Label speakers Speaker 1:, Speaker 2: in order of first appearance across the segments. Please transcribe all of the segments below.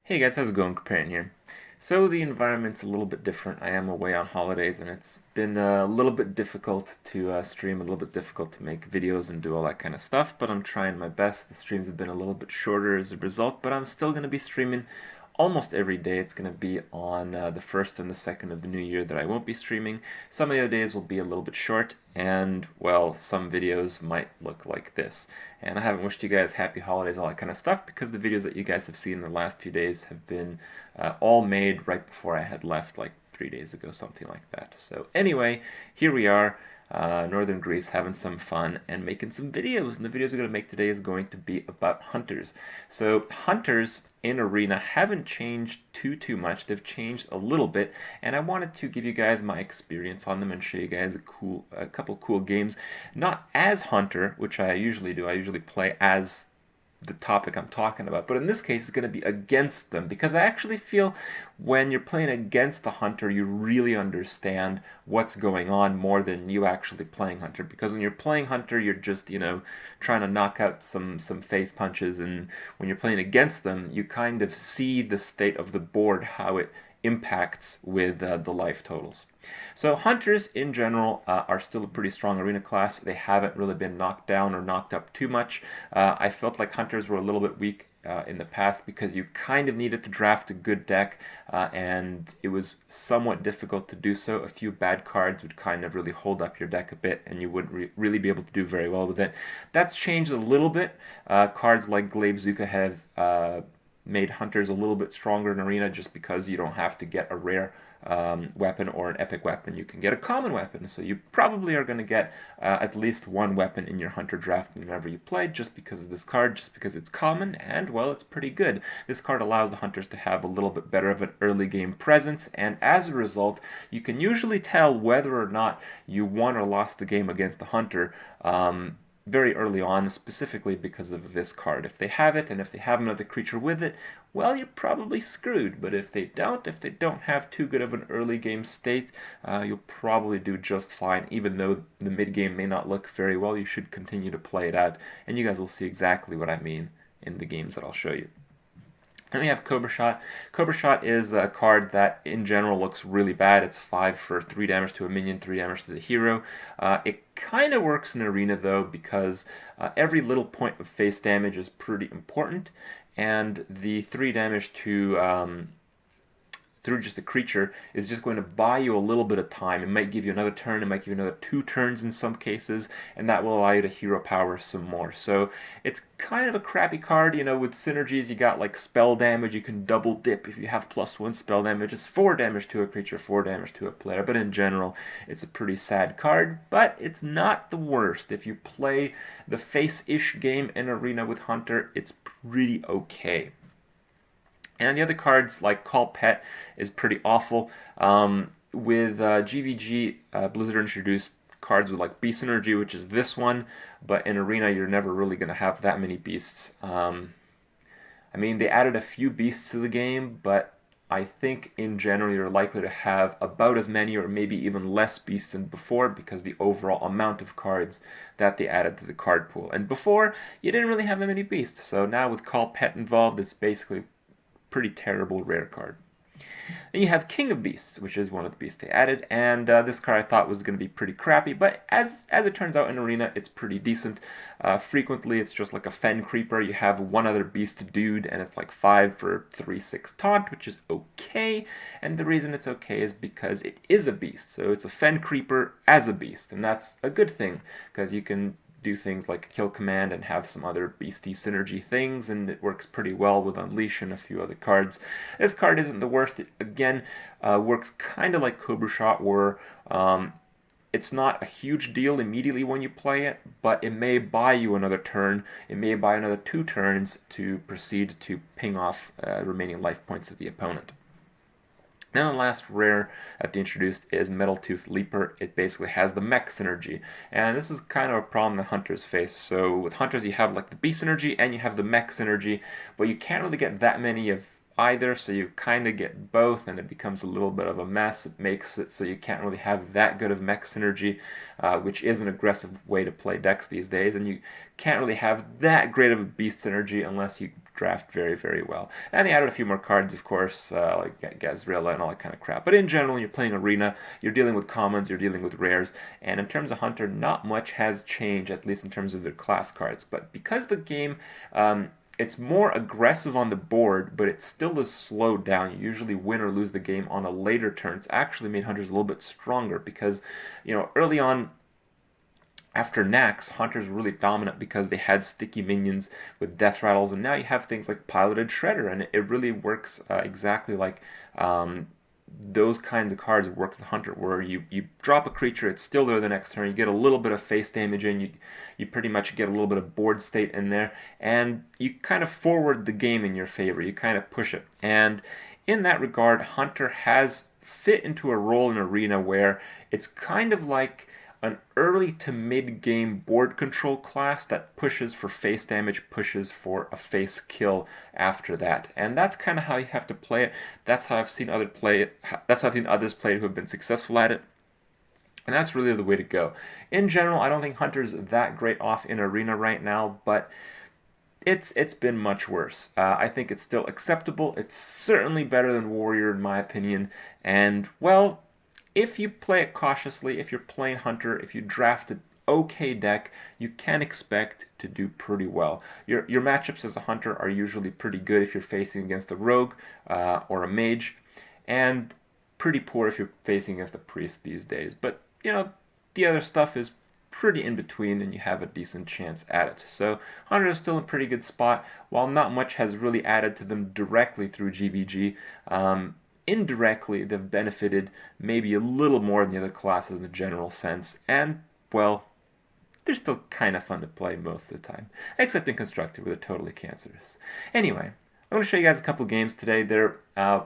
Speaker 1: Hey guys, how's it going? Comparing here. So the environment's a little bit different. I am away on holidays and it's been a little bit difficult to stream, a little bit difficult to make videos and do all that kind of stuff, but I'm trying my best. The streams have been a little bit shorter as a result, but I'm still going to be streaming almost every day. It's going to be on the 1st and the 2nd of the new year that I won't be streaming. Some of the other days will be a little bit short, and well, some videos might look like this. And I haven't wished you guys happy holidays, all that kind of stuff, because the videos that you guys have seen in the last few days have been all made right before I had left, like 3 days ago, something like that. So anyway, here we are. Northern Greece, having some fun and making some videos. And the videos we're going to make today is going to be about hunters. So hunters in Arena haven't changed too much. They've changed a little bit, and I wanted to give you guys my experience on them and show you guys a couple cool games. Not as hunter, which I usually do. I usually play as the topic I'm talking about, but in this case it's going to be against them, because I actually feel when you're playing against the hunter you really understand what's going on more than you actually playing hunter, because when you're playing hunter you're just, trying to knock out some face punches, and when you're playing against them you kind of see the state of the board, how it impacts with the life totals. So hunters in general are still a pretty strong arena class. They haven't really been knocked down or knocked up too much. I felt like hunters were a little bit weak in the past because you kind of needed to draft a good deck, and it was somewhat difficult to do so. A few bad cards would kind of really hold up your deck a bit, and you wouldn't really be able to do very well with it. That's changed a little bit. Cards like Glaive Zuka have made hunters a little bit stronger in arena, just because you don't have to get a rare weapon or an epic weapon. You can get a common weapon, so you probably are going to get at least one weapon in your hunter draft whenever you play, just because of this card, just because it's common, and well, it's pretty good. This card allows the hunters to have a little bit better of an early game presence, and as a result you can usually tell whether or not you won or lost the game against the hunter very early on, specifically because of this card. If they have it, and if they have another creature with it, well, you're probably screwed. But if they don't have too good of an early game state, you'll probably do just fine. Even though the mid game may not look very well, you should continue to play it out, and you guys will see exactly what I mean in the games that I'll show you. Then we have Cobra Shot. Cobra Shot is a card that in general looks really bad. It's 5 for 3 damage to a minion, 3 damage to the hero. It kind of works in Arena though, because every little point of face damage is pretty important, and the 3 damage to through just a creature is just going to buy you a little bit of time. It might give you another turn, it might give you another 2 turns in some cases, and that will allow you to hero power some more. So it's kind of a crappy card. With synergies you got like spell damage. You can double dip if you have +1 spell damage. It's 4 damage to a creature, 4 damage to a player, but in general it's a pretty sad card, but it's not the worst. If you play the face-ish game in Arena with Hunter, it's pretty okay. And the other cards, like Call Pet, is pretty awful. With GvG, Blizzard introduced cards with like Beast Energy, which is this one, but in Arena you're never really going to have that many beasts. I mean, they added a few beasts to the game, but I think in general you're likely to have about as many or maybe even less beasts than before, because the overall amount of cards that they added to the card pool. And before, you didn't really have that many beasts, so now with Call Pet involved, it's basically pretty terrible rare card. Then you have King of Beasts, which is one of the beasts they added, and this card I thought was going to be pretty crappy, but as it turns out in Arena, it's pretty decent. Frequently, it's just like a Fen Creeper. You have one other beast dude, and it's like 5 for 3/6 taunt, which is okay, and the reason it's okay is because it is a beast, so it's a Fen Creeper as a beast, and that's a good thing, because you can do things like kill command and have some other beastie synergy things, and it works pretty well with Unleash and a few other cards. This card isn't the worst. It again works kind of like Cobra Shot, where it's not a huge deal immediately when you play it, but it may buy you another turn. It may buy another 2 turns to proceed to ping off remaining life points of the opponent. Now the last rare that they introduced is Metal Tooth Leaper. It basically has the Mech synergy, and this is kind of a problem that hunters face. So with hunters you have like the beast synergy and you have the Mech synergy, but you can't really get that many of either, so you kind of get both, and it becomes a little bit of a mess. It makes it so you can't really have that good of Mech synergy, which is an aggressive way to play decks these days, and you can't really have that great of a beast synergy unless you draft very, very well. And they added a few more cards, of course, like Gazrilla and all that kind of crap. But in general, when you're playing Arena, you're dealing with commons, you're dealing with rares, and in terms of Hunter, not much has changed, at least in terms of their class cards. But because the game, it's more aggressive on the board, but it still is slowed down. You usually win or lose the game on a later turn. It's actually made Hunters a little bit stronger because, early on, after Nax, Hunters were really dominant because they had sticky minions with death rattles, and now you have things like Piloted Shredder, and it really works exactly like those kinds of cards work with Hunter, where you drop a creature, it's still there the next turn, you get a little bit of face damage in, you pretty much get a little bit of board state in there, and you kind of forward the game in your favor, you kind of push it. And in that regard, Hunter has fit into a role in Arena where it's kind of like an early to mid-game board control class that pushes for face damage, pushes for a face kill after that. And that's kind of how you have to play it. That's how I've seen others play it. That's how I've seen others play it who have been successful at it. And that's really the way to go. In general, I don't think Hunter's that great off in Arena right now, but it's been much worse. I think it's still acceptable. It's certainly better than Warrior in my opinion. And, well, if you play it cautiously, if you're playing Hunter, if you draft an okay deck, you can expect to do pretty well. Your matchups as a Hunter are usually pretty good if you're facing against a Rogue or a Mage, and pretty poor if you're facing against a Priest these days. But, the other stuff is pretty in between, and you have a decent chance at it. So Hunter is still in a pretty good spot, while not much has really added to them directly through GvG. Indirectly, they've benefited maybe a little more than the other classes in a general sense, and, well, they're still kind of fun to play most of the time, except in Constructed, where they're totally cancerous. Anyway, I'm going to show you guys a couple games today. They're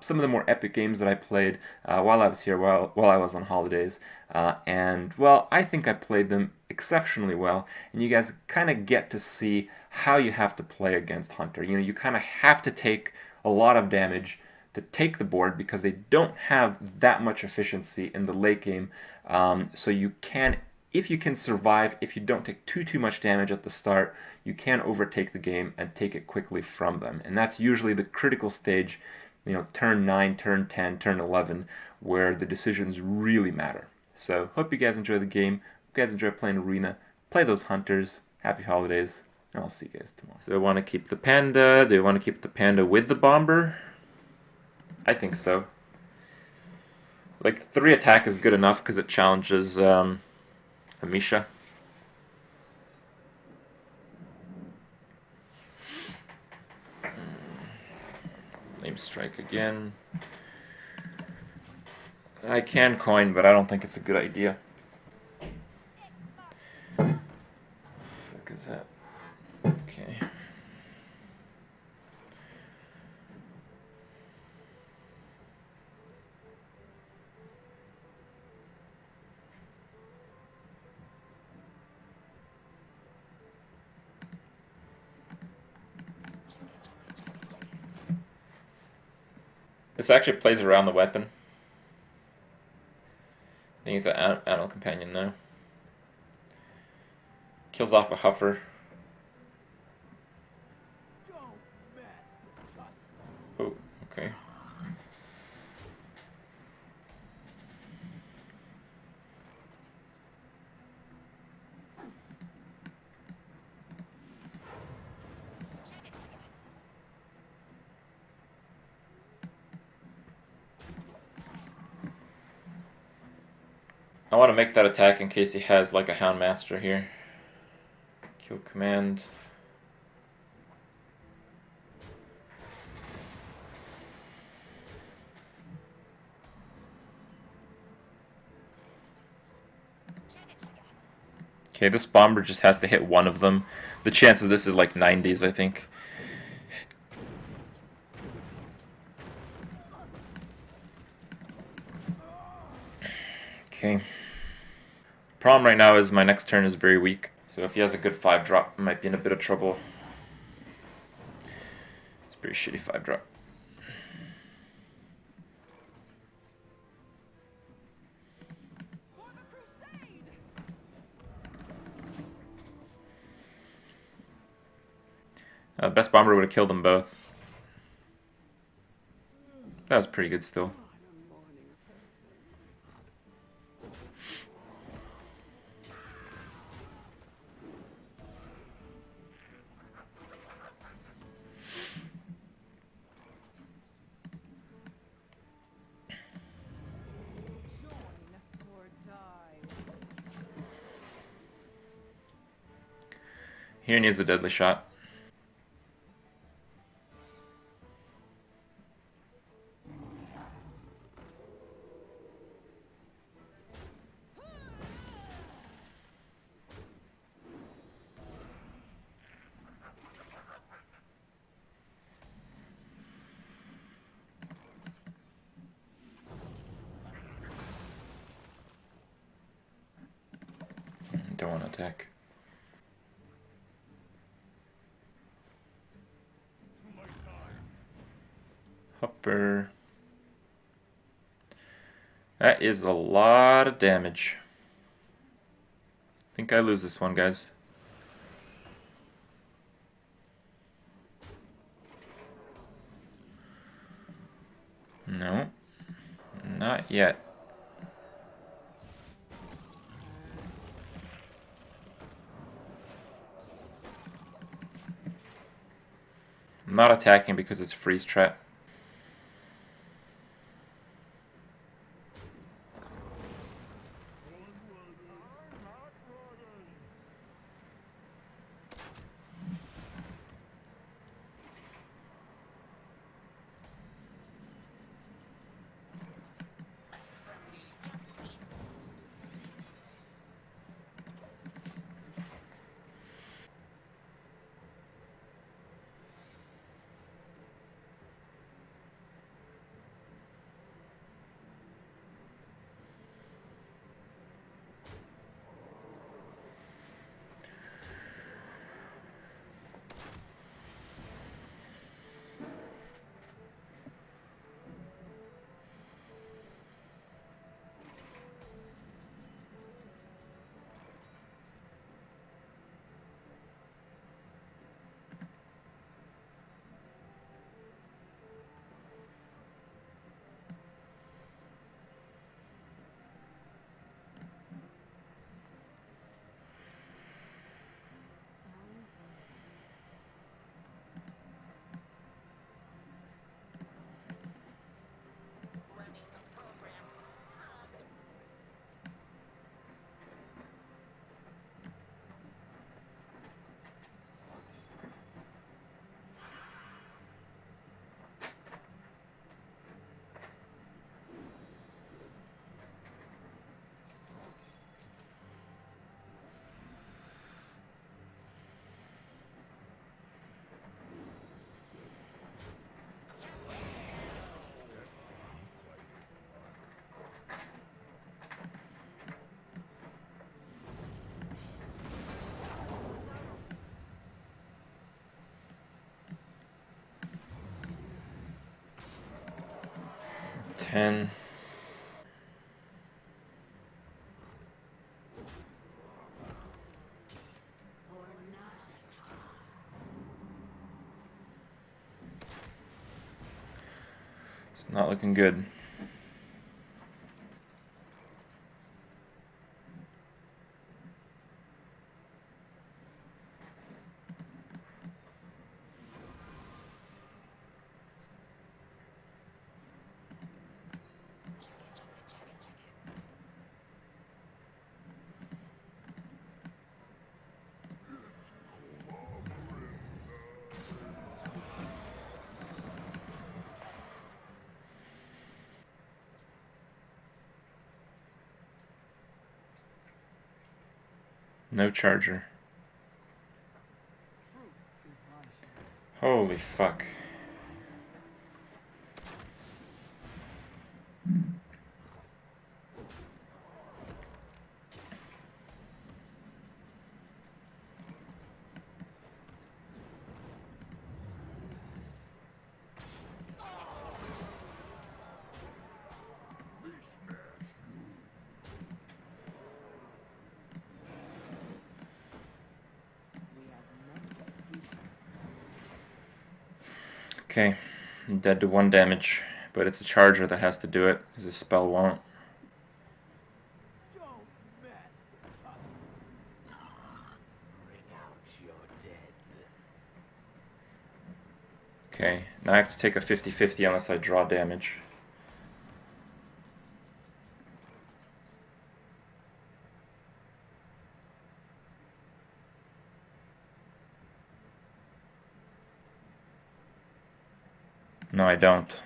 Speaker 1: some of the more epic games that I played while I was here, while I was on holidays, and, well, I think I played them exceptionally well, and you guys kind of get to see how you have to play against Hunter. You kind of have to take a lot of damage to take the board because they don't have that much efficiency in the late game. So you can, if you can survive, if you don't take too much damage at the start, you can overtake the game and take it quickly from them. And that's usually the critical stage, turn 9, turn 10, turn 11, where the decisions really matter. So hope you guys enjoy the game. Hope you guys enjoy playing Arena. Play those Hunters. Happy holidays. And I'll see you guys tomorrow. So I want to keep the Panda. Do I want to keep the Panda with the Bomber? I think so. Like, 3 attack is good enough because it challenges Amisha. Flame Strike again. I can coin, but I don't think it's a good idea. What the fuck is that? Okay. This actually plays around the weapon. I think he's an animal companion now. Kills off a Huffer. Oh, okay. I want to make that attack in case he has like a Houndmaster here. Kill command. Okay, this bomber just has to hit one of them. The chance of this is like 90s, I think. Okay. Problem right now is my next turn is very weak. So if he has a good 5-drop, I might be in a bit of trouble. It's a pretty shitty 5-drop. Best bomber would have killed them both. That was pretty good still. Here needs a deadly shot. Don't want to attack. Hopper. That is a lot of damage. I think I lose this one, guys. No, not yet. I'm not attacking because it's freeze trap. Ten. It's not looking good. No charger. Holy fuck. Okay, I'm dead to 1 damage, but it's a charger that has to do it, because his spell won't. Okay, now I have to take a 50-50 unless I draw damage. No, I don't.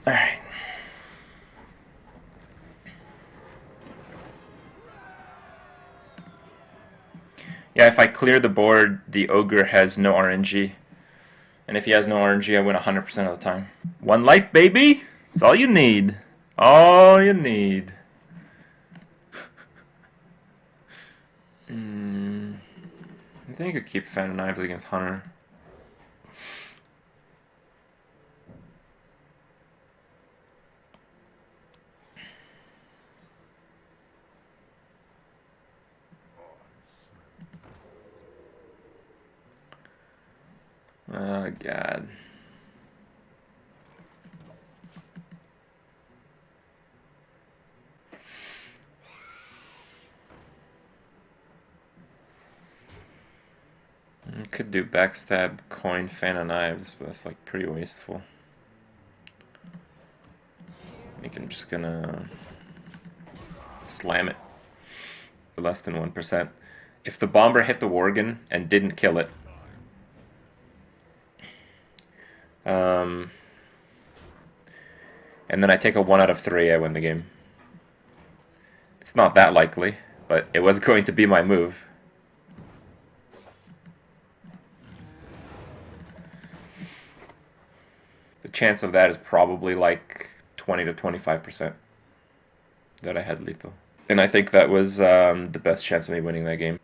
Speaker 1: Alright. Yeah, if I clear the board, the ogre has no RNG. And if he has no RNG, I win 100% of the time. 1 life, baby! That's all you need. All you need. I think I could keep Fan of Knives against Hunter. Oh, God. I could do backstab, coin, Fan of Knives, but that's like pretty wasteful. I think I'm just gonna slam it for less than 1%. If the bomber hit the Worgen and didn't kill it, and then I take a 1 out of 3, I win the game. It's not that likely, but it was going to be my move. The chance of that is probably like 20 to 25% that I had lethal. And I think that was the best chance of me winning that game.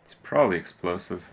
Speaker 1: It's probably explosive.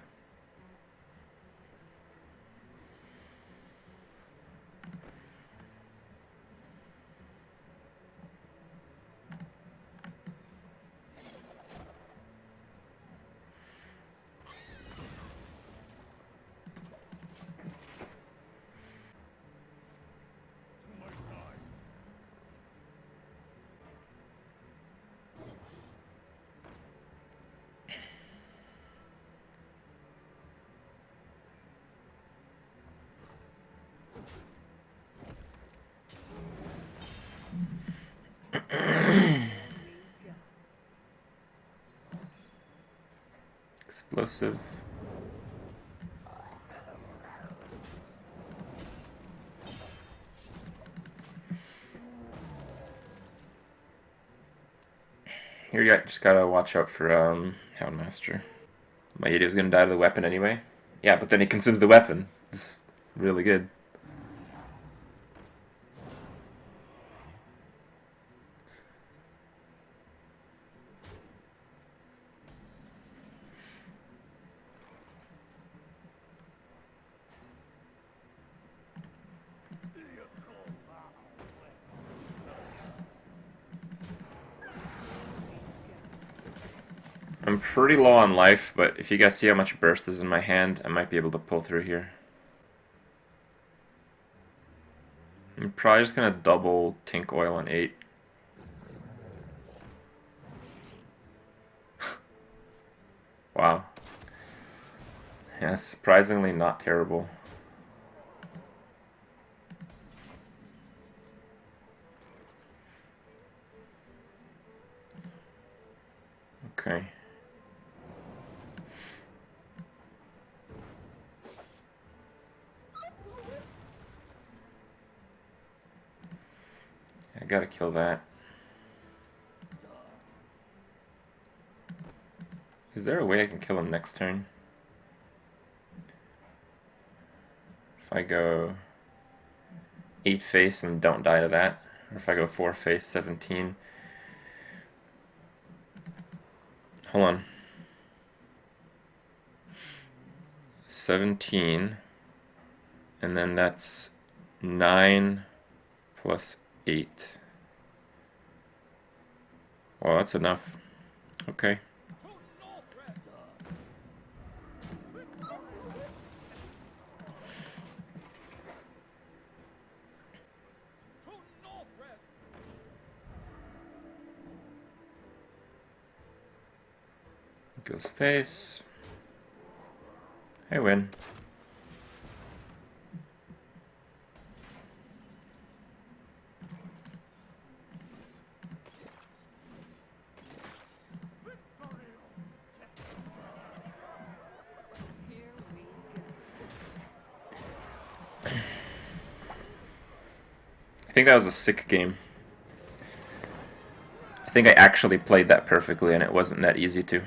Speaker 1: Explosive. Here you just gotta watch out for Houndmaster. My idiot was gonna die to the weapon anyway. Yeah, but then he consumes the weapon. It's really good. I'm pretty low on life, but if you guys see how much burst is in my hand, I might be able to pull through here. I'm probably just gonna double Tink Oil on 8. Wow. Yeah, that's surprisingly not terrible. Okay. I gotta kill that. Is there a way I can kill him next turn? If I go 8 face and don't die to that, or if I go 4 face 17. Hold on. 17, and then that's 9 plus 8. Well, that's enough. Okay. Goes face. I win. I think that was a sick game. I think I actually played that perfectly and it wasn't that easy to.